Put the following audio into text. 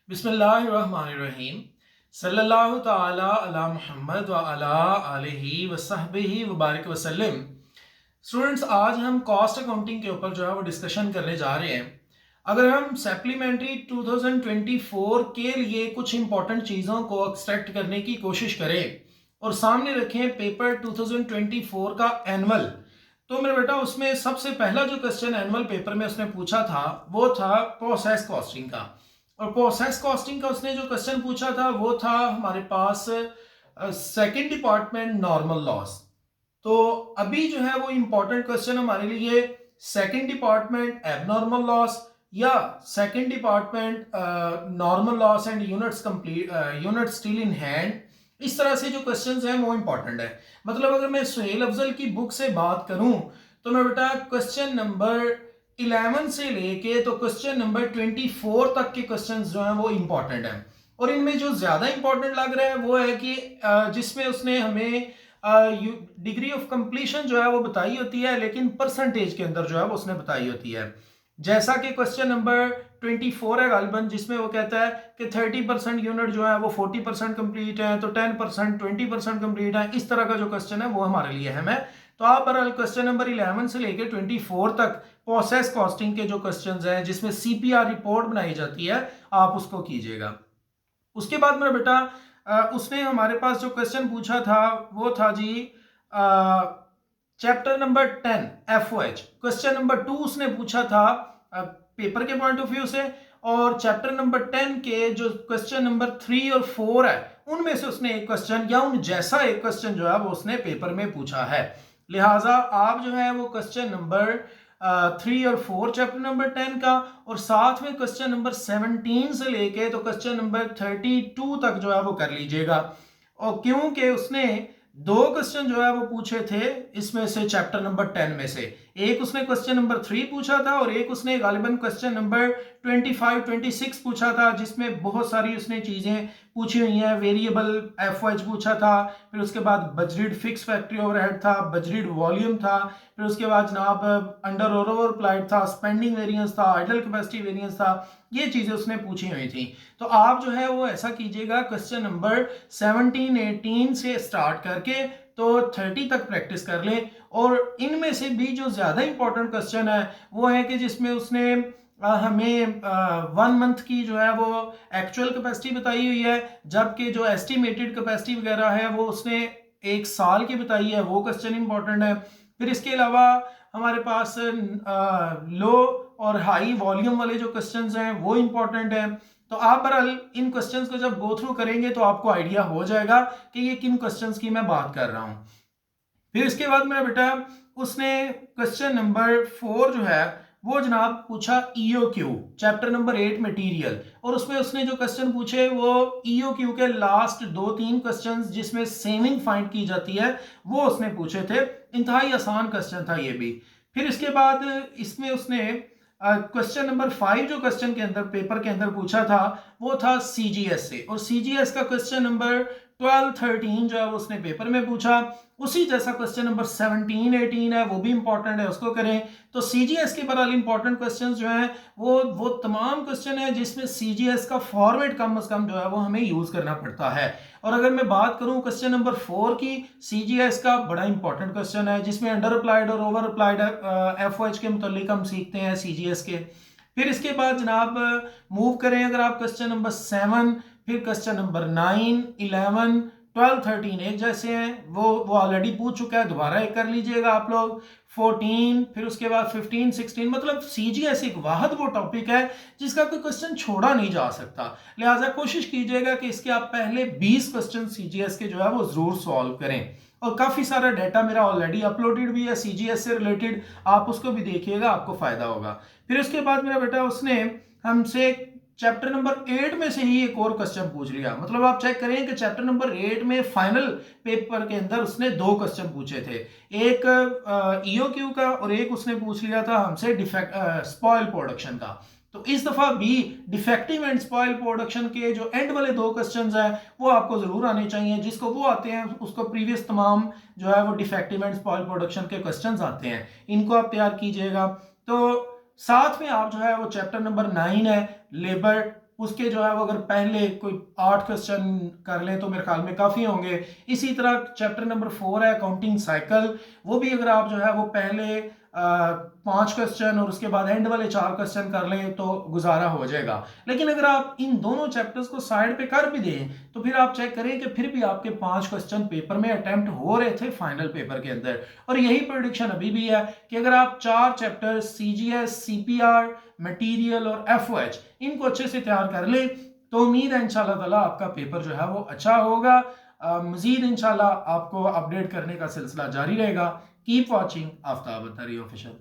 बिस्मिल्लाहिर्रहमानिर्रहीम। सल्लल्लाहु ताला अला मुहम्मद व अला आलिहि व सहबिहि व बारिक वसल्लम। स्टूडेंट्स, आज हम कॉस्ट अकाउंटिंग के ऊपर जो है वो डिस्कशन करने जा रहे हैं। अगर हम सप्लीमेंट्री 2024 के लिए कुछ इंपॉर्टेंट चीज़ों को एक्सट्रैक्ट करने की कोशिश करें और सामने रखें पेपर 2024 का एनुअल, तो मेरा बेटा उसमें सबसे पहला जो क्वेश्चन एनुअल पेपर में उसने पूछा था वो था प्रोसेस कॉस्टिंग का। और प्रोसेस कॉस्टिंग का उसने जो क्वेश्चन पूछा था वो था हमारे पास सेकंड डिपार्टमेंट नॉर्मल लॉस। तो अभी जो है वो इंपॉर्टेंट क्वेश्चन हमारे लिए सेकंड डिपार्टमेंट एबनॉर्मल लॉस या second department normal loss and units complete unit still in hand, इस तरह से जो क्वेश्चंस हैं वो इंपॉर्टेंट है। मतलब अगर मैं सुहेल अफजल की बुक से बात करूं तो मैं बेटा क्वेश्चन नंबर 11 से लेके तो क्वेश्चन नंबर 24 तक के क्वेश्चंस जो हैं वो इंपॉर्टेंट हैं। और इनमें जो ज्यादा इंपॉर्टेंट लग रहा है वो है कि जिसमें उसने हमें डिग्री ऑफ कंप्लीशन जो है वो बताई होती है, लेकिन परसेंटेज के अंदर जो है वो उसने बताई होती है। जैसा कि क्वेश्चन नंबर 24 है गालिबन, जिसमें वो कहता है कि 30% यूनिट जो है वो 40% कंप्लीट है, तो 10% 20% कंप्लीट है। इस तरह का जो क्वेश्चन है वो हमारे लिए अहम है। तो आप बहरहाल क्वेश्चन नंबर 11 से लेकर 24 तक प्रोसेस कॉस्टिंग के जो क्वेश्चंस हैं जिसमें सीपीआर रिपोर्ट बनाई जाती है, आप उसको कीजिएगा। उसके बाद मेरा बेटा उसने हमारे पास जो क्वेश्चन पूछा था वो था जी चैप्टर नंबर 10 एफओएच। क्वेश्चन नंबर 2 उसने पूछा था पेपर के पॉइंट ऑफ व्यू से, और चैप्टर नंबर 10 के जो क्वेश्चन नंबर 3 और 4 है उनमें से उसने एक क्वेश्चन या उन जैसा एक क्वेश्चन जो है वो उसने पेपर में पूछा है। लिहाजा आप जो है वो क्वेश्चन नंबर 3 और 4 चैप्टर नंबर 10 का और साथ में क्वेश्चन नंबर 17 से लेके तो क्वेश्चन नंबर 32 तक जो है वो कर लीजिएगा। और क्योंकि उसने दो क्वेश्चन जो है वो पूछे थे इसमें से चैप्टर नंबर 10 में से, एक उसने क्वेश्चन नंबर 3 पूछा था और एक उसने गालिबन क्वेश्चन नंबर 25 26 पूछा था, जिसमें बहुत सारी उसने चीजें पूछी हुई हैं। वेरिएबल एफओएच पूछा था, फिर उसके बाद बजरीड फिक्स फैक्ट्री ओवरहेड था, बजरीड वॉल्यूम था, फिर उसके बाद जनाब अंडर ओवर अप्लाइड था, स्पेंडिंग वेरिएंस था, आइडल कैपेसिटी वेरिएंस था। ये चीजें उसने पूछी हुई थी। तो आप जो है वो ऐसा कीजिएगा, क्वेश्चन नंबर 17 18 से स्टार्ट करके तो 30 तक प्रैक्टिस कर लें। और इनमें से भी जो ज्यादा इंपॉर्टेंट क्वेश्चन है वो है कि जिसमें उसने हमें 1 मंथ की जो है वो एक्चुअल कैपेसिटी बताई हुई है, जबकि जो एस्टिमेटेड कैपेसिटी वगैरह है वो उसने 1 साल की बताई है। वो क्वेश्चन इंपॉर्टेंट है। फिर इसके अलावा हमारे पास लो और हाई वॉल्यूम वाले जो क्वेश्चंस हैं वो इंपॉर्टेंट है। तो आप बहरहाल इन क्वेश्चंस को जब गो थ्रू करेंगे तो आपको आइडिया हो जाएगा कि ये किन क्वेश्चंस की मैं बात कर रहा हूं। फिर इसके बाद मेरा बेटा उसने क्वेश्चन नंबर 4 जो है वो जनाब पूछा ईओक्यू चैप्टर नंबर 8 मटेरियल, और उसमें उसने जो क्वेश्चन पूछे वो ईओक्यू के लास्ट 2-3 क्वेश्चंस जिसमें सेविंग फाइंड की जाती है वो उसने पूछे थे। इंतहाई आसान क्वेश्चन था ये भी। फिर इसके बाद इसमें उसने क्वेश्चन नंबर 5 जो क्वेश्चन के अंदर पेपर के अंदर पूछा था वो था सीजीएस से, और सीजीएस का क्वेश्चन नंबर 12 13 जो है वो उसने पेपर में पूछा। उसी जैसा क्वेश्चन नंबर 17 18 है वो भी इंपॉर्टेंट है, उसको करें। तो सीजीएस के बहरहाल इंपॉर्टेंट क्वेश्चंस जो हैं वो तमाम क्वेश्चन है जिसमें सीजीएस का फॉर्मेट कम से कम जो है वो हमें यूज करना पड़ता है। और अगर मैं बात करूं क्वेश्चन नंबर 4 की, सीजीएस का बड़ा इंपॉर्टेंट क्वेश्चन है जिसमें अंडर अप्लाइड और ओवर अप्लाइड एफओएच के मुतालिक हम सीखते हैं सीजीएस के। फिर इसके बाद जनाब मूव करें अगर आप क्वेश्चन नंबर 7, फिर क्वेश्चन नंबर 9 11 12 13 एक जैसे हैं, वो ऑलरेडी पूछ चुका है, दोबारा एक कर लीजिएगा आप लोग। 14 फिर उसके बाद 15 16, मतलब सीजीएस एक वाहद वो टॉपिक है जिसका कोई क्वेश्चन छोड़ा नहीं जा सकता। लिहाजा कोशिश कीजिएगा कि इसके आप पहले 20 क्वेश्चन सीजीएस के जो है वो जरूर सॉल्व करें। और काफी सारा डाटा मेरा ऑलरेडी अपलोडेड भी है सीजीएस से रिलेटेड, आप उसको भी देखिएगा, आपको फायदा होगा। फिर उसके बाद मेरा बेटा उसने हमसे चैप्टर नंबर 8 में से ही एक और क्वेश्चन पूछ लिया। मतलब आप चेक करें कि चैप्टर नंबर 8 में फाइनल पेपर के अंदर उसने 2 क्वेश्चन पूछे थे, एक ईओक्यू का और एक उसने पूछ लिया था हमसे डिफेक्ट स्पॉइल प्रोडक्शन का। तो इस दफा भी डिफेक्टिव एंड स्पॉइल प्रोडक्शन के जो एंड वाले 2 क्वेश्चंस हैं वो आपको जरूर आने चाहिए। जिसको वो आते हैं उसको प्रीवियस तमाम जो है वो डिफेक्टिव एंड स्पॉइल प्रोडक्शन के क्वेश्चंस आते हैं, इनको आप तैयार कीजिएगा। तो साथ में आप जो है वो चैप्टर नंबर 9 है लेबर उसके जो है वो अगर पहले कोई 8 क्वेश्चन कर लें तो मेरे ख्याल में काफ़ी होंगे। इसी तरह चैप्टर नंबर 4 है काउंटिंग साइकिल, वो भी अगर आप जो है वो पहले 5 क्वेश्चन और उसके बाद एंड वाले 4 क्वेश्चन कर लें तो गुजारा हो जाएगा। लेकिन अगर आप इन दोनों चैप्टर्स को साइड पे कर भी दें तो फिर आप चेक करें कि फिर भी आपके 5 क्वेश्चन पेपर में अटेम्प्ट हो रहे थे फाइनल पेपर के अंदर। और यही प्रेडिक्शन अभी भी है कि अगर आप 4 चैप्टर CGS, CPR, मटीरियल और FOH इनको अच्छे से तैयार कर लें तो उम्मीद है इंशाल्लाह ताला आपका पेपर जो है वो अच्छा होगा। मजीद इंशाल्लाह आपको अपडेट करने का सिलसिला जारी रहेगा। Keep watching Aftab Attari official.